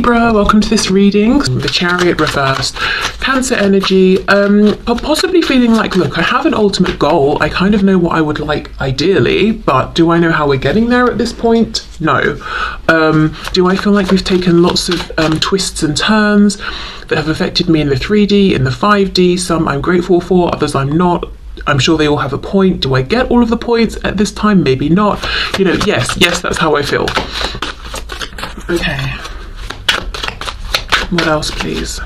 Libra, welcome to this reading. The Chariot reversed. Cancer energy, possibly feeling like, look, I have an ultimate goal. I kind of know what I would like ideally, but do I know how we're getting there at this point? No. Do I feel like we've taken lots of twists and turns that have affected me in the 3D, in the 5D? Some I'm grateful for, others I'm not. I'm sure they all have a point. Do I get all of the points at this time? Maybe not. You know, yes, that's how I feel. Okay. What else, please?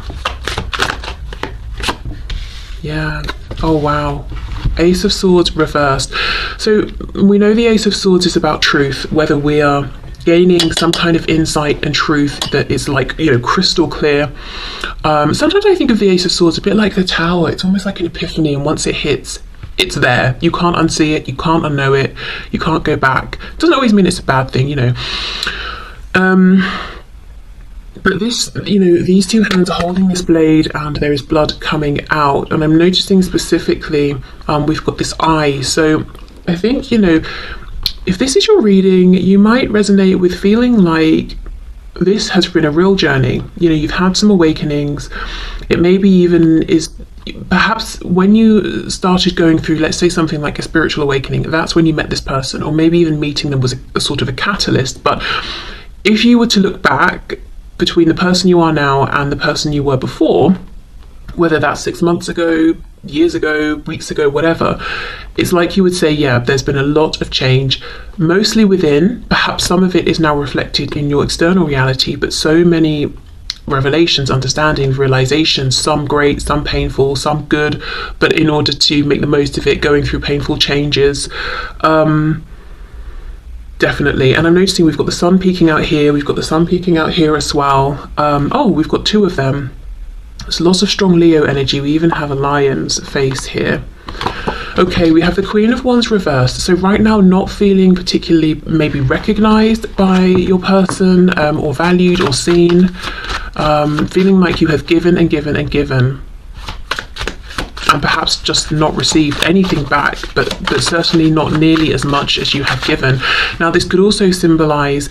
Yeah. Oh, wow. Ace of Swords reversed. So we know the Ace of Swords is about truth, whether we are gaining some kind of insight and truth that is like, you know, crystal clear. Sometimes I think of the Ace of Swords a bit like the Tower. It's almost like an epiphany, and once it hits, it's there. You can't unsee it, you can't unknow it, you can't go back. Doesn't always mean it's a bad thing, you know. But this, you know, these two hands are holding this blade and there is blood coming out, and I'm noticing specifically we've got this eye. So I think, you know, if this is your reading, you might resonate with feeling like this has been a real journey. You know, you've had some awakenings. It maybe even is perhaps when you started going through, let's say, something like a spiritual awakening, that's when you met this person, or maybe even meeting them was a sort of a catalyst. But if you were to look back between the person you are now and the person you were before, whether that's 6 months ago, years ago, weeks ago, whatever, it's like you would say, yeah, there's been a lot of change, mostly within. Perhaps some of it is now reflected in your external reality, but so many revelations, understandings, realizations, some great, some painful, some good, but in order to make the most of it, going through painful changes. Definitely. And I'm noticing we've got the sun peeking out here, we've got the sun peeking out here as well. Oh, we've got two of them. There's lots of strong Leo energy. We even have a lion's face here. Okay, we have the Queen of Wands reversed. So right now, not feeling particularly maybe recognized by your person, or valued or seen. Feeling like you have given and given and given, and perhaps just not received anything back, but certainly not nearly as much as you have given. Now, this could also symbolize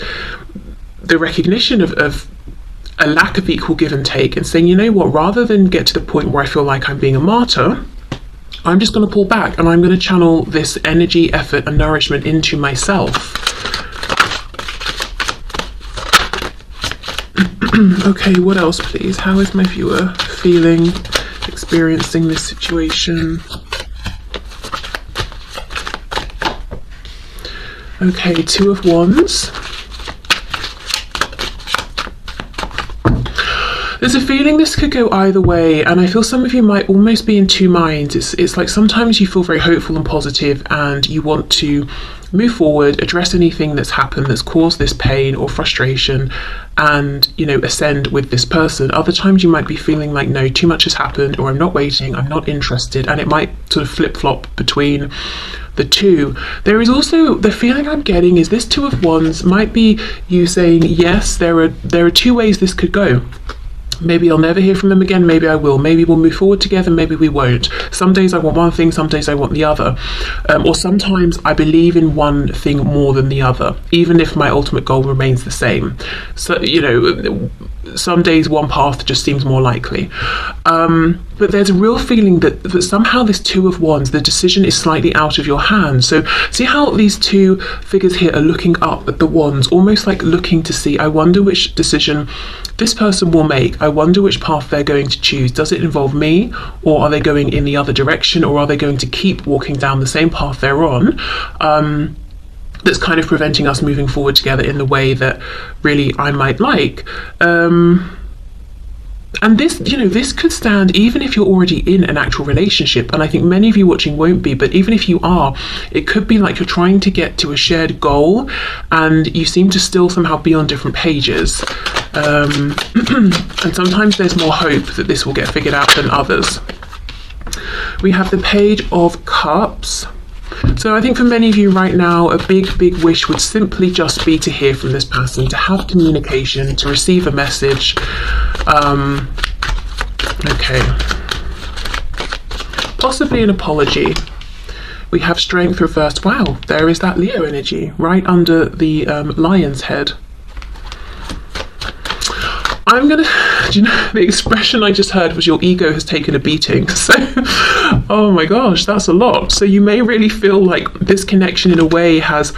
the recognition of a lack of equal give and take, and saying, you know what, rather than get to the point where I feel like I'm being a martyr, I'm just going to pull back and I'm going to channel this energy, effort and nourishment into myself. Okay, what else, please? How is my viewer feeling, experiencing this situation? Okay, Two of Wands. There's a feeling this could go either way, and I feel some of you might almost be in two minds. It's like sometimes you feel very hopeful and positive and you want to move forward, address anything that's happened that's caused this pain or frustration, and, you know, ascend with this person. Other times you might be feeling like, no, too much has happened, or I'm not waiting, I'm not interested, and it might sort of flip-flop between the two. There is also the feeling I'm getting is this Two of Wands might be you saying, yes, there are two ways this could go. Maybe I'll never hear from them again, maybe I will, maybe we'll move forward together, maybe we won't. Some days I want one thing, some days I want the other. Or sometimes I believe in one thing more than the other, even if my ultimate goal remains the same. So, you know, some days one path just seems more likely. But there's a real feeling that somehow this Two of Wands, the decision is slightly out of your hands. So see how these two figures here are looking up at the wands, almost like looking to see, I wonder which decision this person will make. I wonder which path they're going to choose. Does it involve me, or are they going in the other direction, or are they going to keep walking down the same path they're on? That's kind of preventing us moving forward together in the way that really I might like. And this, you know, this could stand even if you're already in an actual relationship, and I think many of you watching won't be, but even if you are, it could be like you're trying to get to a shared goal and you seem to still somehow be on different pages. And sometimes there's more hope that this will get figured out than others. We have the Page of Cups. So I think for many of you right now, a big wish would simply just be to hear from this person, to have communication, to receive a message. Okay. Possibly an apology. We have Strength reversed. Wow, there is that Leo energy right under the lion's head. I'm gonna, do you know, the expression I just heard was your ego has taken a beating. So, oh my gosh, that's a lot. So you may really feel like this connection in a way has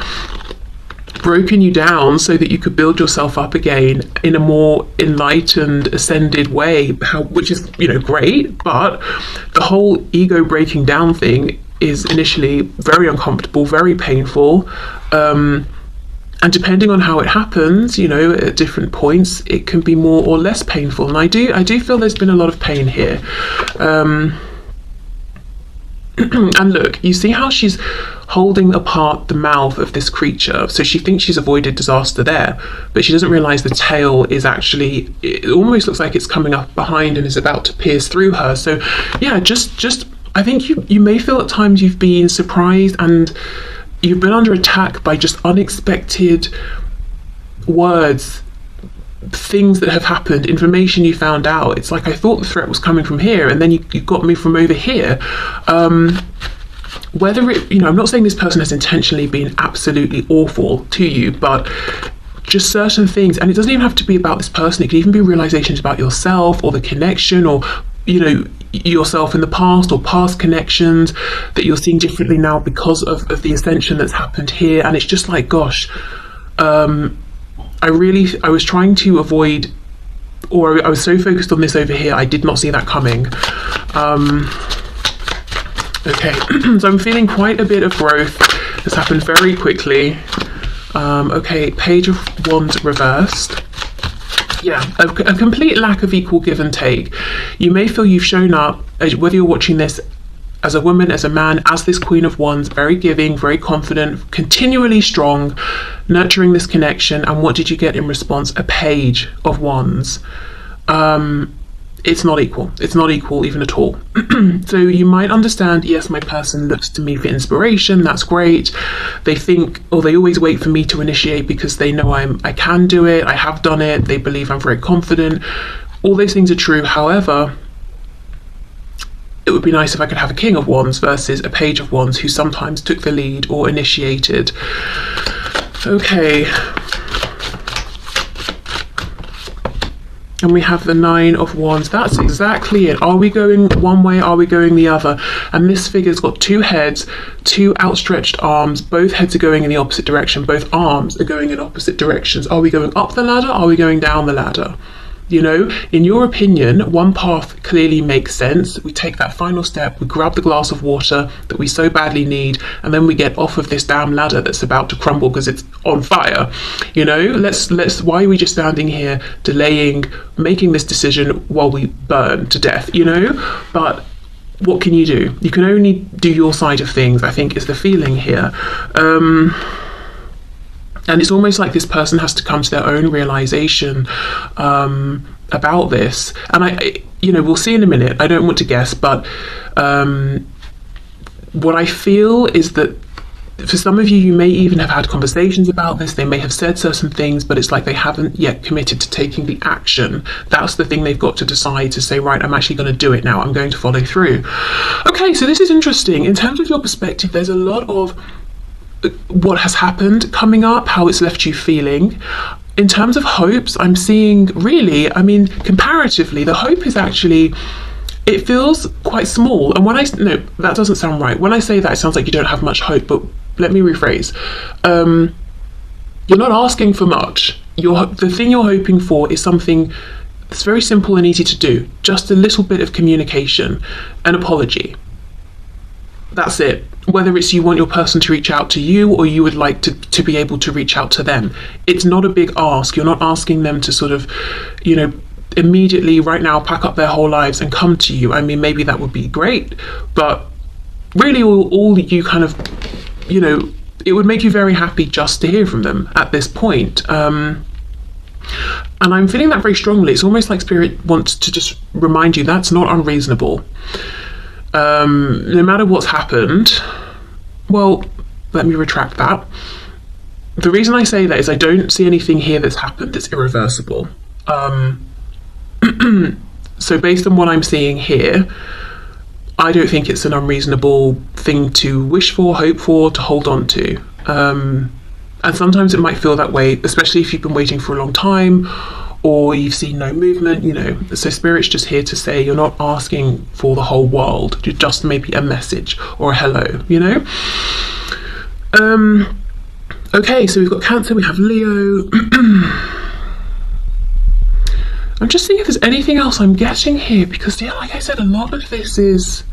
broken you down so that you could build yourself up again in a more enlightened, ascended way, which is, you know, great. But the whole ego breaking down thing is initially very uncomfortable, very painful. And depending on how it happens, you know, at different points, it can be more or less painful. And I do feel there's been a lot of pain here. And look, you see how she's holding apart the mouth of this creature. So she thinks she's avoided disaster there, but she doesn't realize the tail is actually, it almost looks like it's coming up behind and is about to pierce through her. So yeah, just I think you may feel at times you've been surprised and you've been under attack by just unexpected words, things that have happened, information you found out. It's like, I thought the threat was coming from here, and then you got me from over here. Whether it, you know, I'm not saying this person has intentionally been absolutely awful to you, but just certain things, and it doesn't even have to be about this person, it can even be realizations about yourself or the connection, or, you know, yourself in the past, or past connections that you're seeing differently now because of the ascension that's happened here. And it's just like, gosh, I was trying to avoid, or I was so focused on this over here, I did not see that coming. Okay, so I'm feeling quite a bit of growth that's happened very quickly. Okay, Page of Wands reversed. Yeah, a complete lack of equal give and take. You may feel you've shown up, whether you're watching this as a woman, as a man, as this Queen of Wands, very giving, very confident, continually strong, nurturing this connection. And what did you get in response? A Page of Wands. It's not equal. It's not equal even at all. So you might understand, yes, my person looks to me for inspiration. That's great. They think, or they always wait for me to initiate because they know I can do it. I have done it. They believe I'm very confident. All those things are true. However, it would be nice if I could have a King of Wands versus a Page of Wands who sometimes took the lead or initiated. Okay. And we have the Nine of Wands. That's exactly it. Are we going one way? Are we going the other? And this figure's got two heads, two outstretched arms. Both heads are going in the opposite direction. Both arms are going in opposite directions. Are we going up the ladder? Are we going down the ladder? You know, in your opinion, one path clearly makes sense. We take that final step, we grab the glass of water that we so badly need, and then we get off of this damn ladder that's about to crumble because it's on fire. You know, why are we just standing here delaying making this decision while we burn to death, you know? But what can you do? You can only do your side of things, I think, is the feeling here. And it's almost like this person has to come to their own realization about this. And you know, we'll see in a minute. I don't want to guess, but what I feel is that for some of you, you may even have had conversations about this. They may have said certain things, but it's like they haven't yet committed to taking the action. That's the thing they've got to decide, to say, right, I'm actually going to do it now. I'm going to follow through. Okay, so this is interesting. In terms of your perspective, there's a lot of what has happened coming up, how it's left you feeling. In terms of hopes, I'm seeing really, I mean, comparatively, the hope is actually, it feels quite small. And no, that doesn't sound right. When I say that, it sounds like you don't have much hope, but let me rephrase. You're not asking for much. The thing you're hoping for is something that's very simple and easy to do. Just a little bit of communication, an apology. That's it. Whether it's you want your person to reach out to you or you would like to be able to reach out to them. It's not a big ask. You're not asking them to sort of, you know, immediately right now pack up their whole lives and come to you. I mean, maybe that would be great, but really all you kind of, you know, it would make you very happy just to hear from them at this point. And I'm feeling that very strongly. It's almost like Spirit wants to just remind you that's not unreasonable. No matter what's happened, well, let me retract that. The reason I say that is I don't see anything here that's happened that's irreversible. So based on what I'm seeing here, I don't think it's an unreasonable thing to wish for, hope for, to hold on to. And sometimes it might feel that way, especially if you've been waiting for a long time, or you've seen no movement, you know. So Spirit's just here to say you're not asking for the whole world, just maybe a message or a hello, you know. Okay, so we've got Cancer, we have Leo. I'm just seeing if there's anything else I'm getting here, because yeah, like I said, a lot of this is,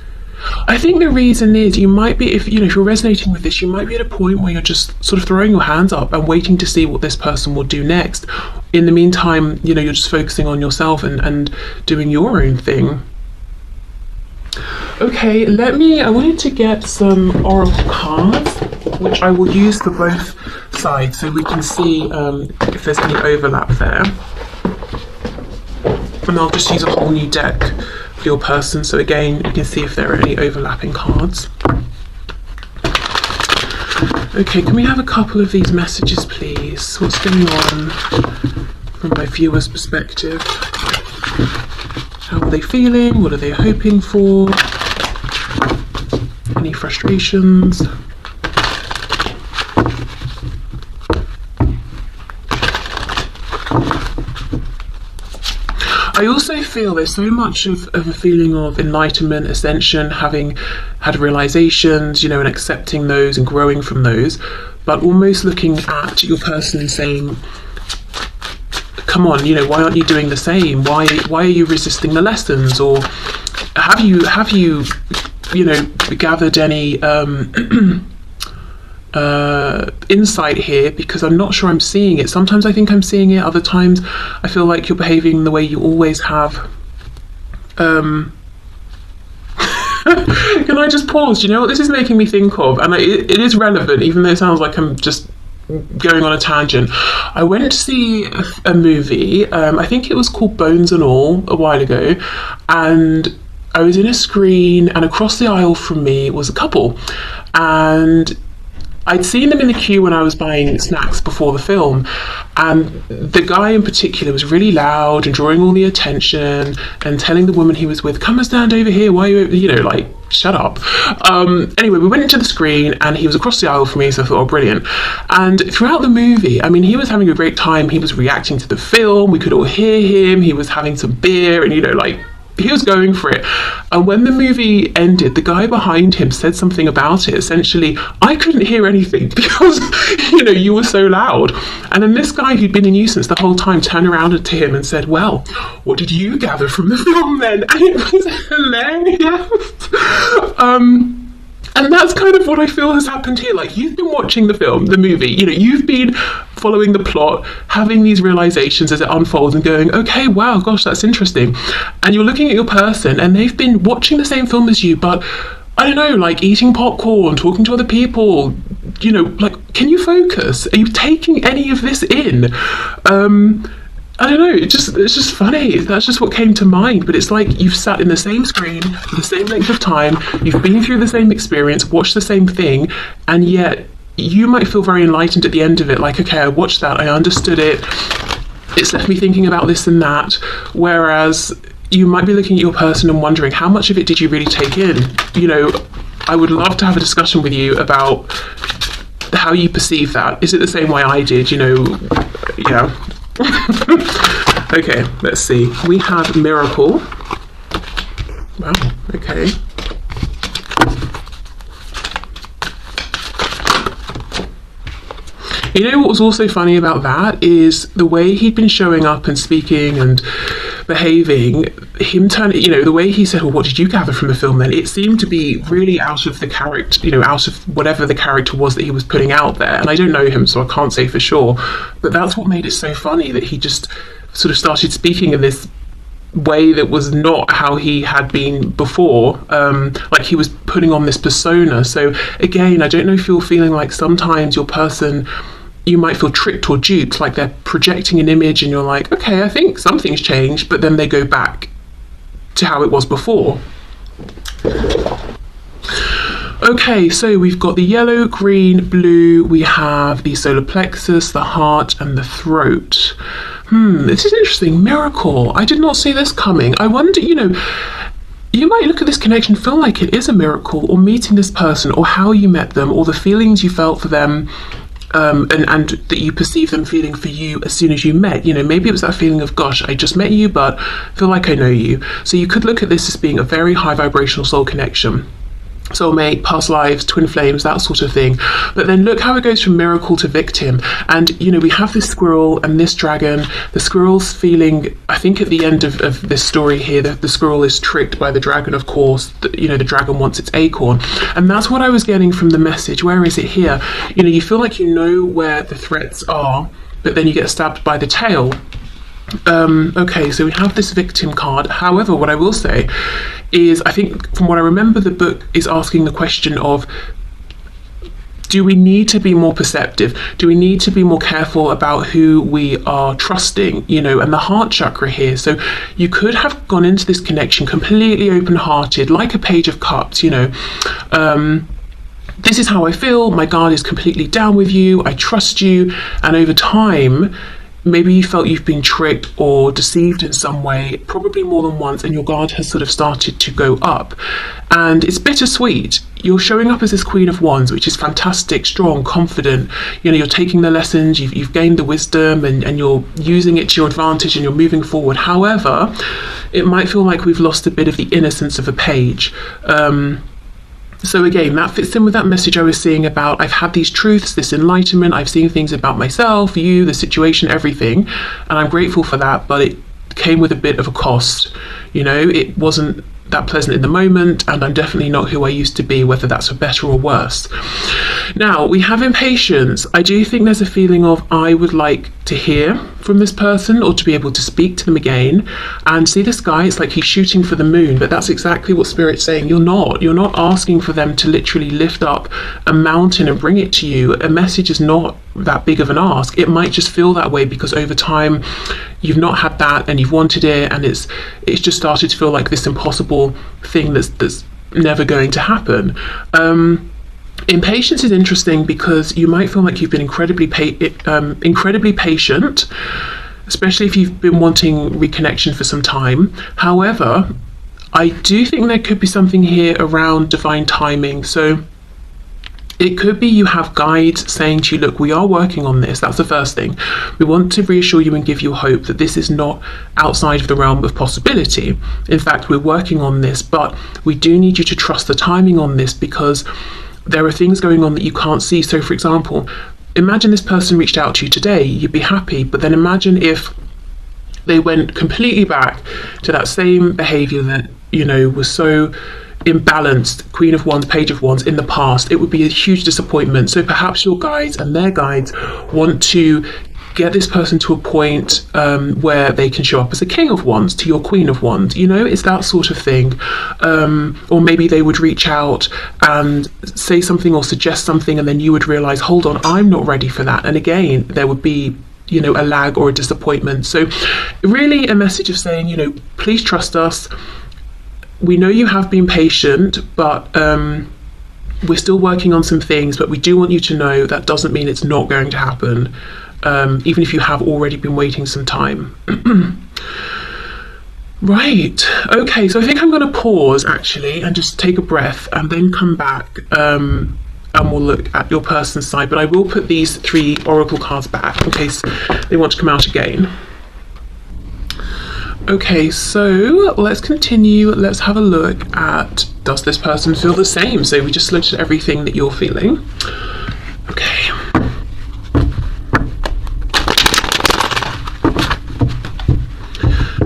I think the reason is you might be, if you're resonating with this, you might be at a point where you're just sort of throwing your hands up and waiting to see what this person will do next. In the meantime, you're just focusing on yourself and doing your own thing. Okay, I wanted to get some oracle cards, which I will use for both sides so we can see if there's any overlap there. And I'll just use a whole new deck for your person, so again you can see if there are any overlapping cards. Okay, can we have a couple of these messages please? What's going on from my viewer's perspective? How are they feeling? What are they hoping for? Any frustrations? I also feel there's so much of a feeling of enlightenment, ascension, having had realizations, and accepting those and growing from those, but almost looking at your person and saying, come on, why aren't you doing the same? Why are you resisting the lessons? Or have you gathered any insight here? Because I'm not sure I'm seeing it. Sometimes I think I'm seeing it, other times I feel like you're behaving the way you always have. Can I just pause? Do you know what this is making me think of? And it is relevant, even though it sounds like I'm just going on a tangent. I went to see a movie, I think it was called Bones and All, a while ago, and I was in a screen, and across the aisle from me was a couple, and I'd seen them in the queue when I was buying snacks before the film, and the guy in particular was really loud and drawing all the attention and telling the woman he was with, come and stand over here, why are you, like, shut up. Anyway, we went into the screen and he was across the aisle from me, so I thought, oh, brilliant. And throughout the movie, he was having a great time, he was reacting to the film, we could all hear him, he was having some beer, and he was going for it. And when the movie ended, the guy behind him said something about it. Essentially, I couldn't hear anything because, you were so loud. And then this guy who'd been a nuisance the whole time turned around to him and said, well, what did you gather from the film then? And it was hilarious. And that's kind of what I feel has happened here. Like, you've been watching the movie, you've been following the plot, having these realizations as it unfolds and going, okay, wow, gosh, that's interesting. And you're looking at your person and they've been watching the same film as you, but I don't know, like eating popcorn, talking to other people, like, can you focus? Are you taking any of this in? I don't know, it's just funny. That's just what came to mind. But it's like you've sat in the same screen for the same length of time, you've been through the same experience, watched the same thing, and yet you might feel very enlightened at the end of it, like, okay, I watched that, I understood it, it's left me thinking about this and that, whereas you might be looking at your person and wondering, how much of it did you really take in? I would love to have a discussion with you about how you perceive that. Is it the same way I did? Yeah. Okay, let's see. We have Miracle. Wow, okay. What was also funny about that is the way he'd been showing up and speaking and behaving, him turning, the way he said, well, what did you gather from the film then? It seemed to be really out of the character, out of whatever the character was that he was putting out there. And I don't know him, so I can't say for sure. But that's what made it so funny, that he just sort of started speaking in this way that was not how he had been before. Like he was putting on this persona. So again, I don't know if you're feeling like sometimes your person, you might feel tricked or duped, like they're projecting an image and you're like, okay, I think something's changed, but then they go back to how it was before. Okay, so we've got the yellow, green, blue, we have the solar plexus, the heart, and the throat. This is interesting. Miracle. I did not see this coming. I wonder, you might look at this connection, feel like it is a miracle, or meeting this person, or how you met them, or the feelings you felt for them. and that you perceive them feeling for you as soon as you met. You know, maybe it was that feeling of, gosh, I just met you, but feel like I know you. So you could look at this as being a very high vibrational soul connection. Soulmate, past lives, twin flames, that sort of thing. But then look how it goes from miracle to victim. And, you know, we have this squirrel and this dragon. The squirrel's feeling, I think at the end of this story here, the squirrel is tricked by the dragon, of course. You know, the dragon wants its acorn. And that's what I was getting from the message. Where is it here? You know, you feel like you know where the threats are, but then you get stabbed by the tail. Okay, so we have this victim card. However, what I will say is, I think from what I remember, the book is asking the question of, do we need to be more perceptive? Do we need to be more careful about who we are trusting? You know, and the heart chakra here. So you could have gone into this connection completely open-hearted, like a page of cups, you know. This is how I feel. My guard is completely down with you. I trust you. And over time, maybe you felt you've been tricked or deceived in some way, probably more than once, and your guard has sort of started to go up. And it's bittersweet. You're showing up as this Queen of Wands, which is fantastic, strong, confident. You know, you're taking the lessons, you've gained the wisdom, and you're using it to your advantage, and you're moving forward. However, it might feel like we've lost a bit of the innocence of a page. So again, that fits in with that message I was seeing about, I've had these truths, this enlightenment, I've seen things about myself, you, the situation, everything, and I'm grateful for that, but it came with a bit of a cost. You know, it wasn't that pleasant in the moment, and I'm definitely not who I used to be, whether that's for better or worse. Now, we have impatience. I do think there's a feeling of, I would like to hear from this person or to be able to speak to them again. And see this guy, it's like he's shooting for the moon, but that's exactly what Spirit's saying. You're not asking for them to literally lift up a mountain and bring it to you. A message is not that big of an ask. It might just feel that way because over time you've not had that and you've wanted it, and it's just started to feel like this impossible thing that's never going to happen. Impatience is interesting because you might feel like you've been incredibly patient, especially if you've been wanting reconnection for some time. However, I do think there could be something here around divine timing. So it could be you have guides saying to you, look, we are working on this. That's the first thing. We want to reassure you and give you hope that this is not outside of the realm of possibility. In fact, we're working on this, but we do need you to trust the timing on this because there are things going on that you can't see. So for example, imagine this person reached out to you today, you'd be happy, but then imagine if they went completely back to that same behavior that, you know, was so imbalanced, Queen of Wands, Page of Wands in the past. It would be a huge disappointment. So perhaps your guides and their guides want to get this person to a point where they can show up as a King of Wands to your Queen of Wands. You know, it's that sort of thing. Or maybe they would reach out and say something or suggest something, and then you would realize, hold on, I'm not ready for that. And again, there would be, you know, a lag or a disappointment. So really a message of saying, you know, please trust us. We know you have been patient, but we're still working on some things, but we do want you to know that doesn't mean it's not going to happen. Even if you have already been waiting some time. Right, okay, so I think I'm going to pause actually and just take a breath and then come back and we'll look at your person's side, but I will put these 3 oracle cards back in case they want to come out again. Okay, so let's continue. Let's have a look at, does this person feel the same? So we just looked at everything that you're feeling. Okay.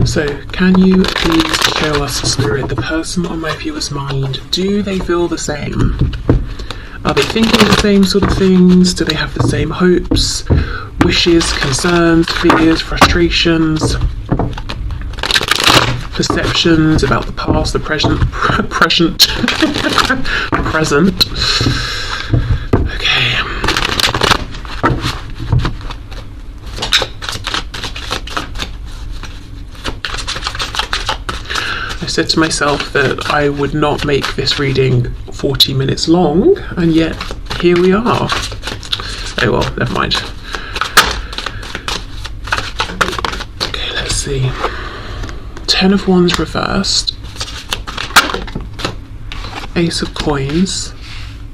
So, can you please show us, Spirit, the person on my viewer's mind? Do they feel the same? Are they thinking the same sort of things? Do they have the same hopes, wishes, concerns, fears, frustrations, perceptions about the past, the present, present? Okay. I said to myself that I would not make this reading 40 minutes long, and yet here we are. Oh well, never mind. Okay, let's see. 10 of Wands reversed. Ace of Coins.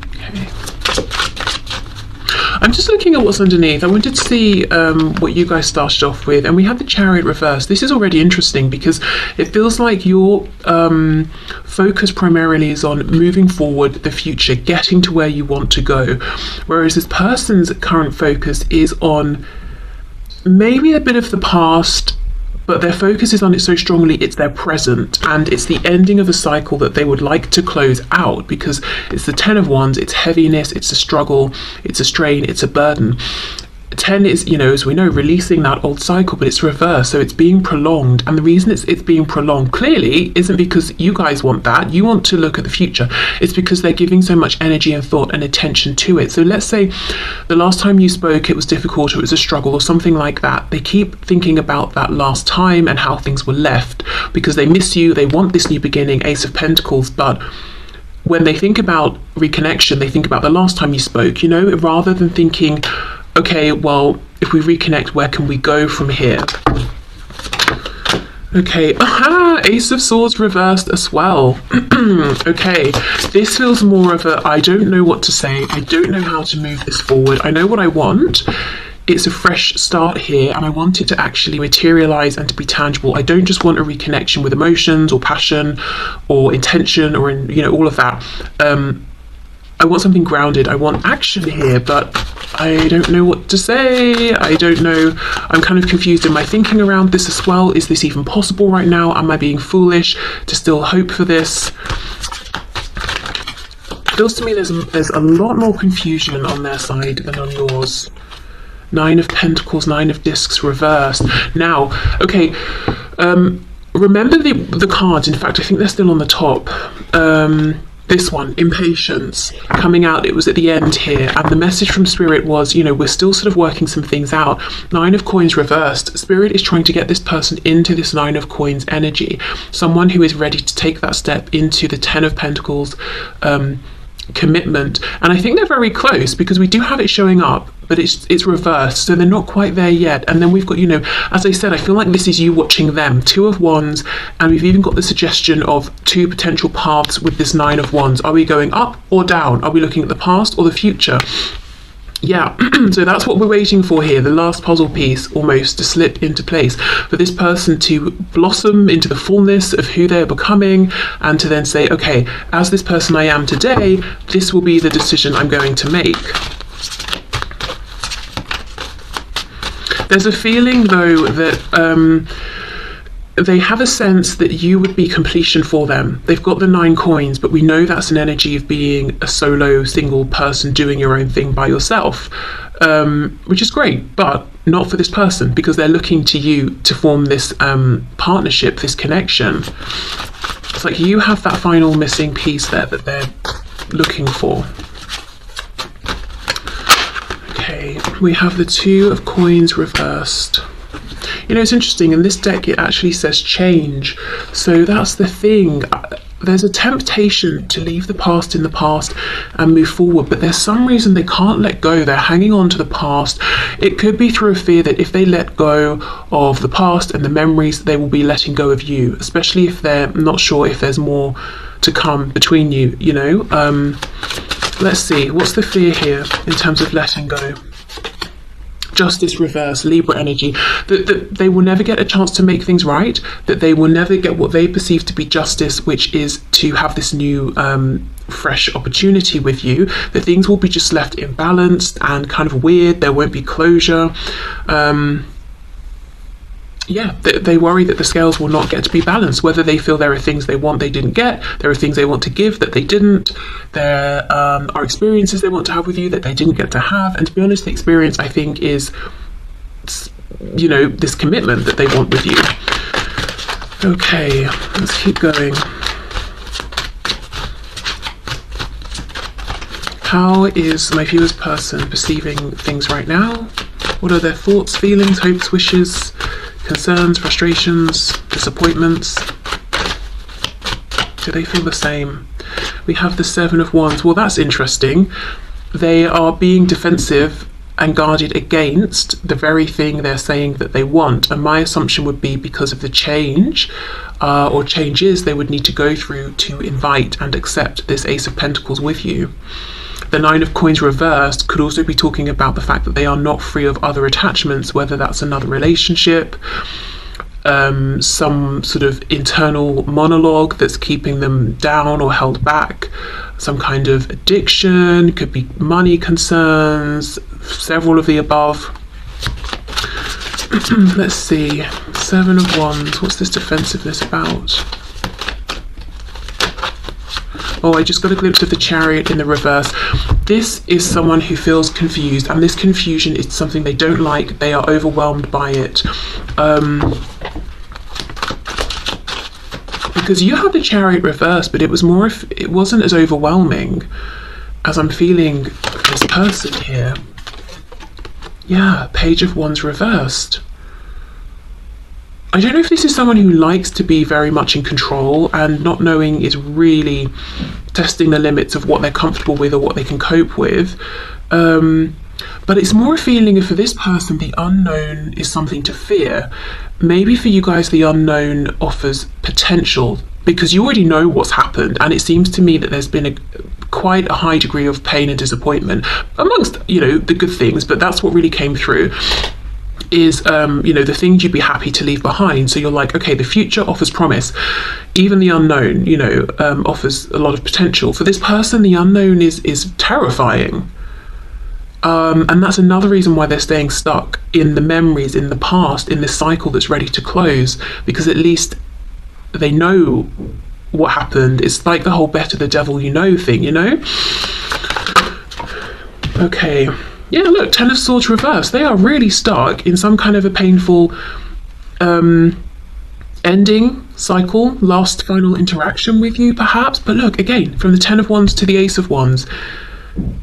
Okay. I'm just looking at what's underneath. I wanted to see what you guys started off with, and we had the Chariot reversed. This is already interesting because it feels like your focus primarily is on moving forward, the future, getting to where you want to go, whereas this person's current focus is on maybe a bit of the past, but their focus is on it so strongly it's their present, and it's the ending of a cycle that they would like to close out, because it's the 10 of Wands, it's heaviness, it's a struggle, it's a strain, it's a burden. 10 is, you know, as we know, releasing that old cycle, but it's reversed, so it's being prolonged. And the reason it's being prolonged clearly isn't because you guys want that, you want to look at the future. It's because they're giving so much energy and thought and attention to it. So let's say the last time you spoke it was difficult, or it was a struggle or something like that. They keep thinking about that last time and how things were left because they miss you, they want this new beginning, Ace of Pentacles. But when they think about reconnection, they think about the last time you spoke, you know, rather than thinking, okay, well, if we reconnect, where can we go from here? Okay, aha, Ace of Swords reversed as well. Okay, this feels more of a, I don't know what to say, I don't know how to move this forward, I know what I want. It's a fresh start here, and I want it to actually materialize and to be tangible. I don't just want a reconnection with emotions or passion or intention or, you know, all of that. I want something grounded. I want action here, but I don't know what to say. I don't know. I'm kind of confused in my thinking around this as well. Is this even possible right now? Am I being foolish to still hope for this? It feels to me there's a lot more confusion on their side than on yours. 9 of Pentacles, 9 of Discs reversed. Now, okay, remember the cards. In fact, I think they're still on the top. This one, impatience, coming out, it was at the end here, and the message from Spirit was, you know, we're still sort of working some things out. 9 of Coins reversed. Spirit is trying to get this person into this 9 of Coins energy, someone who is ready to take that step into the 10 of Pentacles commitment. And I think they're very close because we do have it showing up, but it's reversed, so they're not quite there yet. And then we've got, you know, as I said, I feel like this is you watching them. 2 of Wands, and we've even got the suggestion of 2 potential paths with this 9 of Wands. Are we going up or down? Are we looking at the past or the future? Yeah, so that's what we're waiting for here, the last puzzle piece almost to slip into place, for this person to blossom into the fullness of who they're becoming, and to then say, okay, as this person I am today, this will be the decision I'm going to make. There's a feeling though that they have a sense that you would be completion for them. They've got the 9 coins, but we know that's an energy of being a solo, single person doing your own thing by yourself, which is great, but not for this person, because they're looking to you to form this partnership, this connection. It's like you have that final missing piece there that they're looking for. Okay, we have the 2 of Coins reversed. You know, it's interesting, in this deck it actually says change, so that's the thing. There's a temptation to leave the past in the past and move forward, but there's some reason they can't let go. They're hanging on to the past. It could be through a fear that if they let go of the past and the memories, they will be letting go of you, especially if they're not sure if there's more to come between you, you know. Let's see, what's the fear here in terms of letting go? Justice reverse, Libra energy, that they will never get a chance to make things right, that they will never get what they perceive to be justice, which is to have this new fresh opportunity with you, that things will be just left imbalanced and kind of weird, there won't be closure. Yeah, they worry that the scales will not get to be balanced, whether they feel there are things they want they didn't get, there are things they want to give that they didn't, there are experiences they want to have with you that they didn't get to have. And to be honest, the experience, I think, is, you know, this commitment that they want with you. Okay, let's keep going. How is my viewer's person perceiving things right now? What are their thoughts, feelings, hopes, wishes, concerns, frustrations, disappointments? Do they feel the same? We have the 7 of Wands. Well, that's interesting. They are being defensive and guarded against the very thing they're saying that they want. And my assumption would be because of the change or changes they would need to go through to invite and accept this Ace of Pentacles with you. The Nine of Coins reversed could also be talking about the fact that they are not free of other attachments, whether that's another relationship, some sort of internal monologue that's keeping them down or held back, some kind of addiction, could be money concerns, several of the above. Let's see, Seven of Wands, what's this defensiveness about? Oh, I just got a glimpse of the Chariot in the reverse. This is someone who feels confused, and this confusion is something they don't like. They are overwhelmed by it. Because you had the Chariot reversed, but it was more, it wasn't as overwhelming as I'm feeling for this person here. Yeah, Page of Wands reversed. I don't know if this is someone who likes to be very much in control, and not knowing is really testing the limits of what they're comfortable with or what they can cope with. But it's more a feeling of, for this person, the unknown is something to fear. Maybe for you guys, the unknown offers potential because you already know what's happened, and it seems to me that there's been quite a high degree of pain and disappointment amongst, you know, the good things, but that's what really came through. Is you know, the things you'd be happy to leave behind. So you're like, okay, the future offers promise. Even the unknown, you know, offers a lot of potential. For this person, the unknown is terrifying. And that's another reason why they're staying stuck in the memories, in the past, in this cycle that's ready to close, because at least they know what happened. It's like the whole better the devil you know thing, you know? Okay. Yeah, look, Ten of Swords reversed. They are really stuck in some kind of a painful ending cycle, last final interaction with you, perhaps. But look, again, from the Ten of Wands to the Ace of Wands,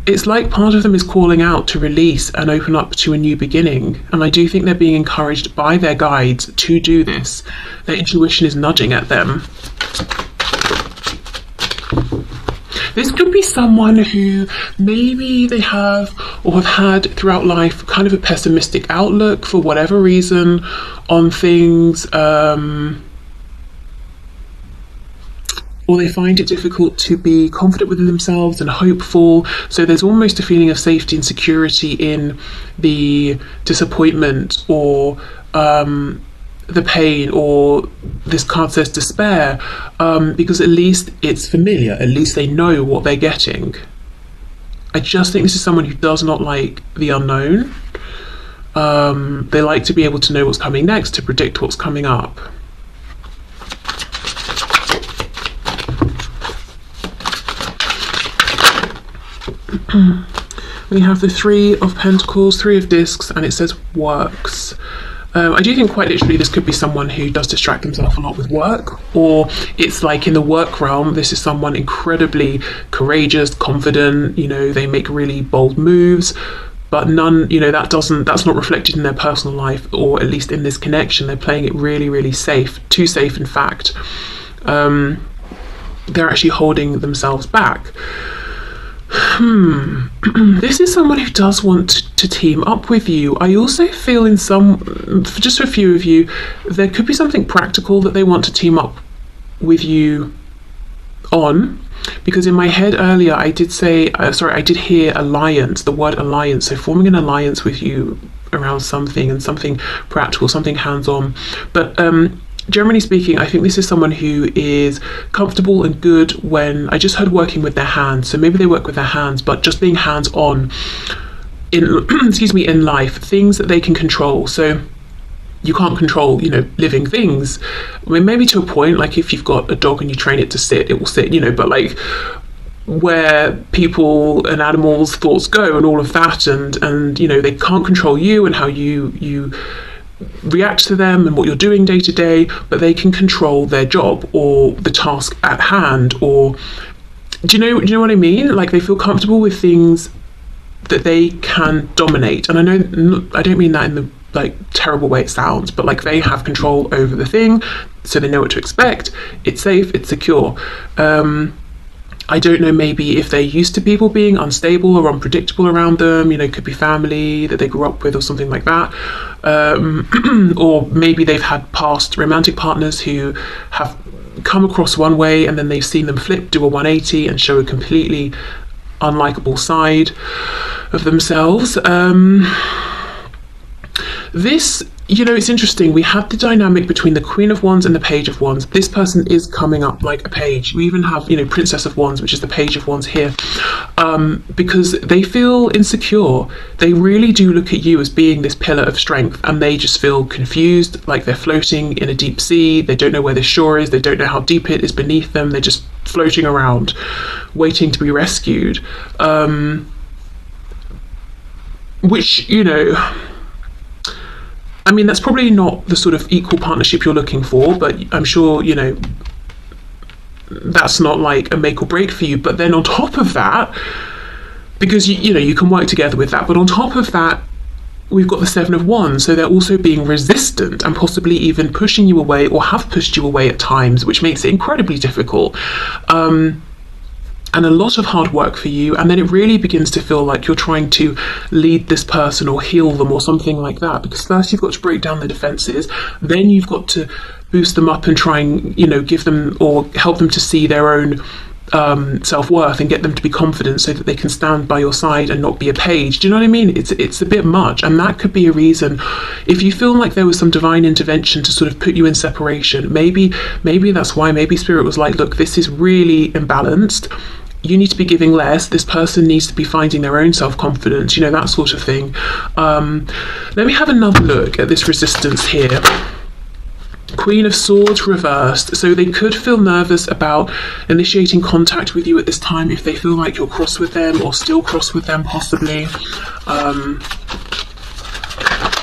it's like part of them is calling out to release and open up to a new beginning. And I do think they're being encouraged by their guides to do this. Their intuition is nudging at them. This could be someone who maybe they have or have had throughout life kind of a pessimistic outlook for whatever reason on things, or they find it difficult to be confident within themselves and hopeful. So there's almost a feeling of safety and security in the disappointment or the pain, or this card says despair, because at least it's familiar, at least they know what they're getting. I just think this is someone who does not like the unknown. They like to be able to know what's coming next, to predict what's coming up. We have the Three of Pentacles, Three of Discs, and it says works. I do think quite literally this could be someone who does distract themselves a lot with work, or it's like in the work realm, this is someone incredibly courageous, confident, you know, they make really bold moves, but none, you know, that's not reflected in their personal life, or at least in this connection. They're playing it really, really safe, too safe in fact. They're actually holding themselves back. This is someone who does want to team up with you. I also feel in just for a few of you, there could be something practical that they want to team up with you on, because in my head earlier I did say, I did hear alliance, the word alliance, so forming an alliance with you around something, and something practical, something hands-on. But generally speaking, I think this is someone who is comfortable and good when, I just heard working with their hands, so maybe they work with their hands, but just being hands-on in in life, things that they can control. So you can't control, you know, living things. I mean, maybe to a point, like if you've got a dog and you train it to sit, it will sit, you know, but like where people and animals' thoughts go and all of that, and you know, they can't control you and how you react to them and what you're doing day to day, but they can control their job or the task at hand. Or do you know what I mean? Like they feel comfortable with things that they can dominate. And I know I don't mean that in the like terrible way it sounds, but like they have control over the thing, so they know what to expect. It's safe, it's secure. I don't know, maybe if they're used to people being unstable or unpredictable around them, you know, it could be family that they grew up with or something like that. Or maybe they've had past romantic partners who have come across one way and then they've seen them flip, do a 180 and show a completely unlikable side of themselves. This, you know, it's interesting. We have the dynamic between the Queen of Wands and the Page of Wands. This person is coming up like a page. We even have, you know, Princess of Wands, which is the Page of Wands here, because they feel insecure. They really do look at you as being this pillar of strength, and they just feel confused, like they're floating in a deep sea. They don't know where the shore is. They don't know how deep it is beneath them. They're just floating around, waiting to be rescued. Which, you know, I mean, that's probably not the sort of equal partnership you're looking for, but I'm sure, you know, that's not like a make or break for you. But then on top of that, because, you know, you can work together with that, but on top of that, we've got the Seven of Wands, so they're also being resistant and possibly even pushing you away or have pushed you away at times, which makes it incredibly difficult. And a lot of hard work for you, and then it really begins to feel like you're trying to lead this person or heal them or something like that, because first you've got to break down the defenses, then you've got to boost them up and try and, you know, give them or help them to see their own self-worth and get them to be confident so that they can stand by your side and not be a page. Do you know what I mean? It's a bit much, and that could be a reason. If you feel like there was some divine intervention to sort of put you in separation, maybe that's why. Maybe Spirit was like, look, this is really imbalanced. You need to be giving less. This person needs to be finding their own self-confidence, you know, that sort of thing. Let me have another look at this resistance here. Queen of Swords reversed. So they could feel nervous about initiating contact with you at this time if they feel like you're cross with them or still cross with them, possibly.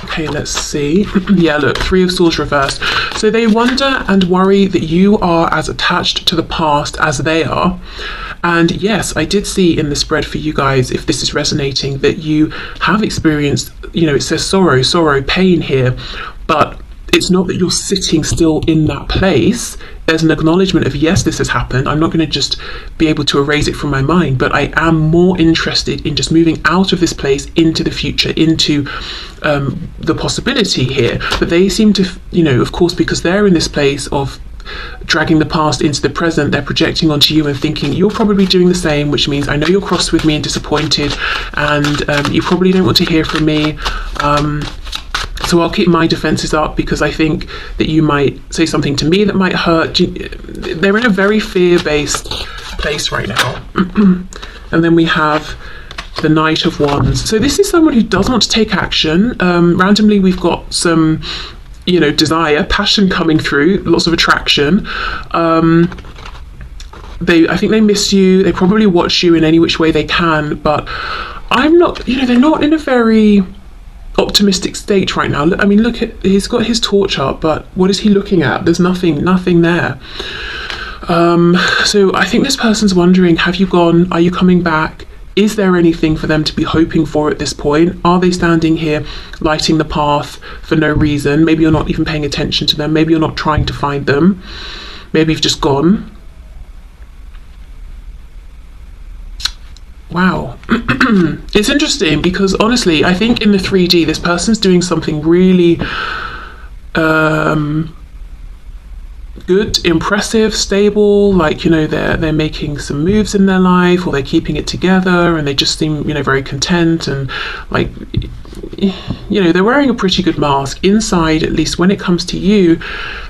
Okay, let's see. Yeah, look, Three of Swords reversed. So they wonder and worry that you are as attached to the past as they are. And yes, I did see in the spread for you guys, if this is resonating, that you have experienced, you know, it says sorrow, pain here, but it's not that you're sitting still in that place. There's an acknowledgement of, yes, this has happened. I'm not going to just be able to erase it from my mind, but I am more interested in just moving out of this place into the future, into the possibility here. But they seem to, you know, of course, because they're in this place of dragging the past into the present, they're projecting onto you and thinking you're probably doing the same, which means I know you're cross with me and disappointed, and you probably don't want to hear from me. So I'll keep my defenses up because I think that you might say something to me that might hurt. They're in a very fear-based place right now. And then we have the Knight of Wands. So this is someone who does want to take action. Randomly, we've got some, you know, desire, passion coming through, lots of attraction. I think they miss you. They probably watch you in any which way they can, but I'm not, you know, they're not in a very optimistic state right now. I mean, look at, he's got his torch up, but what is he looking at? There's nothing there. So I think this person's wondering, have you gone? Are you coming back? Is there anything for them to be hoping for at this point? Are they standing here lighting the path for no reason? Maybe you're not even paying attention to them. Maybe you're not trying to find them. Maybe you've just gone. Wow. It's interesting because honestly, I think in the 3D, this person's doing something really good, impressive, stable, like, you know, they're making some moves in their life, or they're keeping it together, and they just seem, you know, very content, and like, you know, they're wearing a pretty good mask. Inside, at least when it comes to you,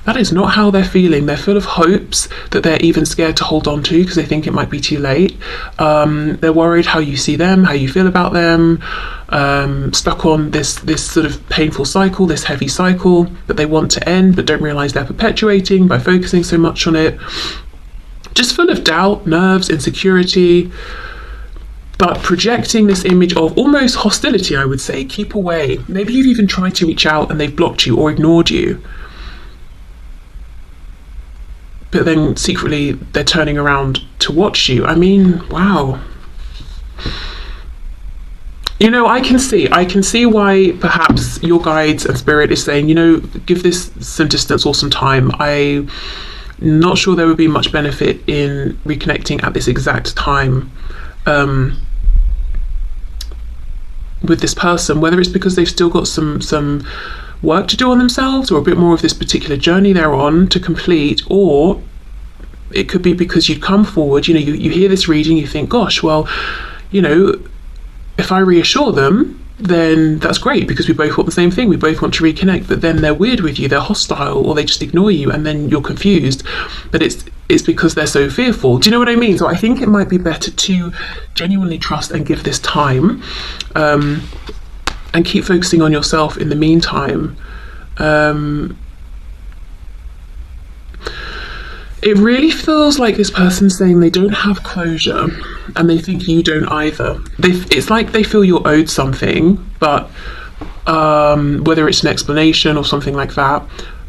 that is not how they're feeling. They're full of hopes that they're even scared to hold on to because they think it might be too late. They're worried how you see them, how you feel about them, stuck on this sort of painful cycle, this heavy cycle that they want to end but don't realize they're perpetuating by focusing so much on it. Just full of doubt, nerves, insecurity, but projecting this image of almost hostility, I would say. Keep away. Maybe you've even tried to reach out and they've blocked you or ignored you. But then secretly they're turning around to watch you. I mean, wow. You know, I can see why perhaps your guides and spirit is saying, you know, give this some distance or some time. Not sure there would be much benefit in reconnecting at this exact time with this person, whether it's because they've still got some work to do on themselves, or a bit more of this particular journey they're on to complete, or it could be because you'd come forward, you know, you hear this reading, you think, gosh, well, you know, if I reassure them, then that's great, because we both want the same thing, we both want to reconnect, but then they're weird with you, they're hostile, or they just ignore you, and then you're confused, but it's because they're so fearful. Do you know what I mean? So I think it might be better to genuinely trust and give this time, and keep focusing on yourself in the meantime. It really feels like this person's saying they don't have closure, and they think you don't either. It's like they feel you're owed something, but whether it's an explanation or something like that,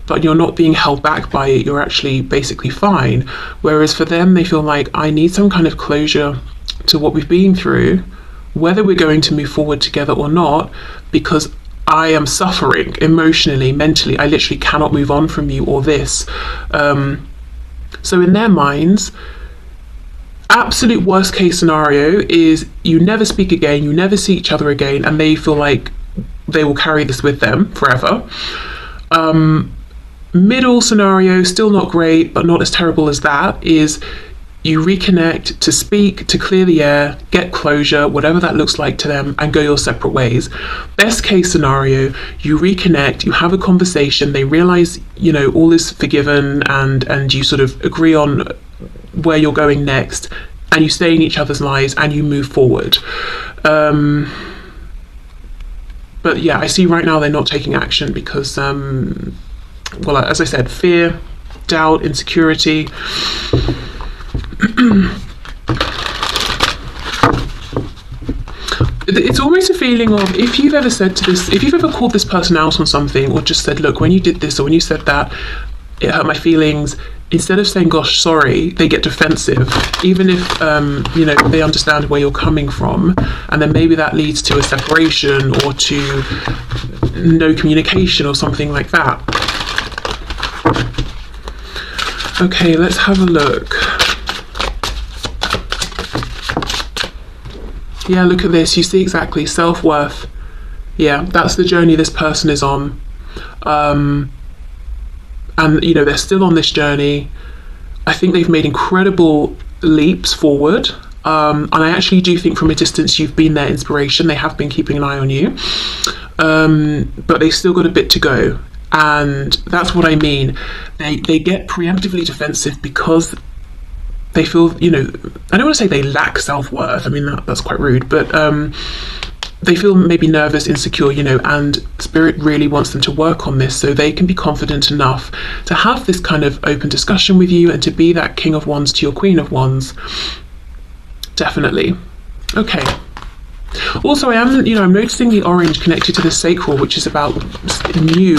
but you're not being held back by it, you're actually basically fine. Whereas for them, they feel like, I need some kind of closure to what we've been through, whether we're going to move forward together or not, because I am suffering emotionally, mentally, I literally cannot move on from you or this. So in their minds, absolute worst case scenario is you never speak again, you never see each other again, and they feel like they will carry this with them forever. Middle scenario, still not great, but not as terrible as that, is you reconnect to speak, to clear the air, get closure, whatever that looks like to them, and go your separate ways. Best case scenario, you reconnect, you have a conversation, they realize, you know, all is forgiven, and you sort of agree on where you're going next, and you stay in each other's lives and you move forward. But yeah, I see right now they're not taking action because, well, as I said, fear, doubt, insecurity. It's almost a feeling of, if you've ever said to this, if you've ever called this person out on something, or just said, look, when you did this or when you said that, it hurt my feelings, instead of saying, gosh, sorry, they get defensive, even if you know, they understand where you're coming from, and then maybe that leads to a separation or to no communication or something like that. Okay, let's have a look. Yeah, look at this. You see exactly self-worth. Yeah, that's the journey this person is on. And, you know, they're still on this journey. I think they've made incredible leaps forward. And I actually do think from a distance you've been their inspiration. They have been keeping an eye on you. But they've still got a bit to go. And that's what I mean. They get preemptively defensive because they feel, you know, I don't want to say they lack self-worth, I mean that's quite rude, but they feel maybe nervous, insecure, you know, and Spirit really wants them to work on this so they can be confident enough to have this kind of open discussion with you and to be that King of Wands to your Queen of Wands. Definitely. Okay. Also, I'm noticing the orange connected to the sacral, which is about new.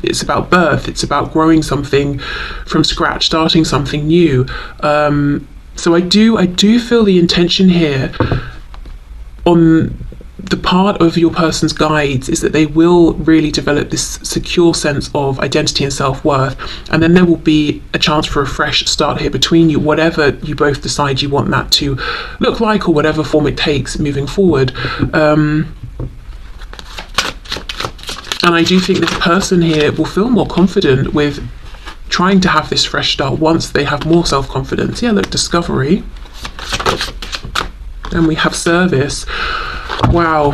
It's about birth. It's about growing something from scratch, starting something new. So I do feel the intention here on the part of your person's guides is that they will really develop this secure sense of identity and self-worth, and then there will be a chance for a fresh start here between you, whatever you both decide you want that to look like, or whatever form it takes moving forward. And I do think this person here will feel more confident with trying to have this fresh start once they have more self-confidence. Yeah, look, discovery. And we have service. Wow.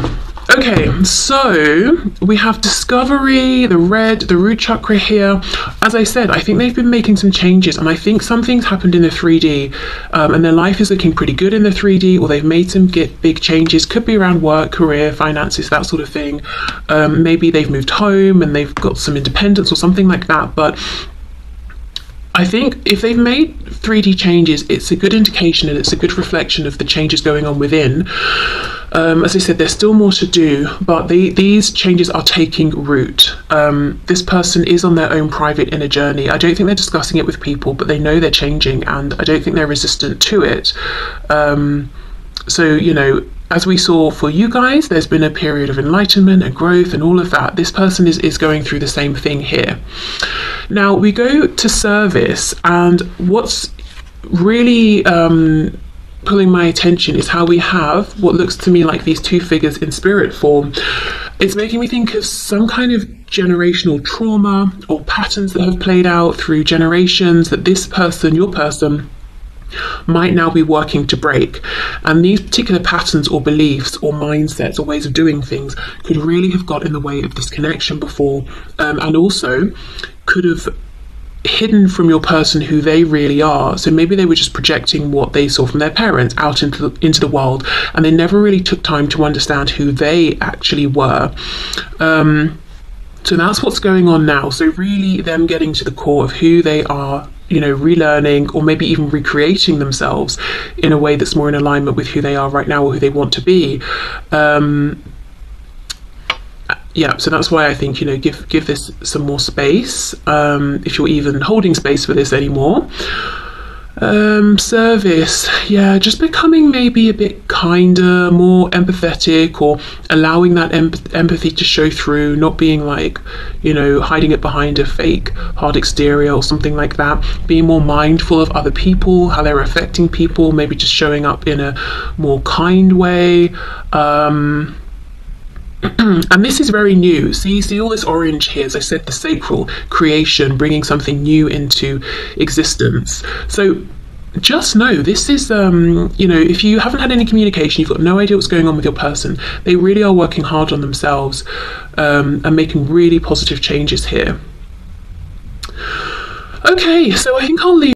Okay, so we have discovery, the red, the root chakra here. As I said, I think they've been making some changes, and I think something's happened in the 3D, and their life is looking pretty good in the 3D, or they've made some big changes. Could be around work, career, finances, that sort of thing. Maybe they've moved home and they've got some independence or something like that, but I think if they've made 3D changes, it's a good indication and it's a good reflection of the changes going on within. As I said, there's still more to do, but these changes are taking root. This person is on their own private inner journey. I don't think they're discussing it with people, but they know they're changing, and I don't think they're resistant to it. So, you know, as we saw for you guys, there's been a period of enlightenment and growth and all of that. This person is going through the same thing here. Now we go to service, and what's really pulling my attention is how we have what looks to me like these two figures in spirit form. It's making me think of some kind of generational trauma or patterns that have played out through generations that this person, your person, might now be working to break. And these particular patterns or beliefs or mindsets or ways of doing things could really have got in the way of this connection before, and also could have hidden from your person who they really are. So maybe they were just projecting what they saw from their parents out into the world, and they never really took time to understand who they actually were. So that's what's going on now. So really them getting to the core of who they are, you know, relearning or maybe even recreating themselves in a way that's more in alignment with who they are right now or who they want to be. Yeah, so that's why I think, you know, give this some more space, if you're even holding space for this anymore. Service, yeah, just becoming maybe a bit kinder, more empathetic, or allowing that empathy to show through, not being like, you know, hiding it behind a fake hard exterior or something like that. Being more mindful of other people, how they're affecting people, maybe just showing up in a more kind way. And this is very new. See all this orange here, as I said, the sacral creation, bringing something new into existence. So just know this is, you know, if you haven't had any communication, you've got no idea what's going on with your person, they really are working hard on themselves, and making really positive changes here. Okay, so I think I'll leave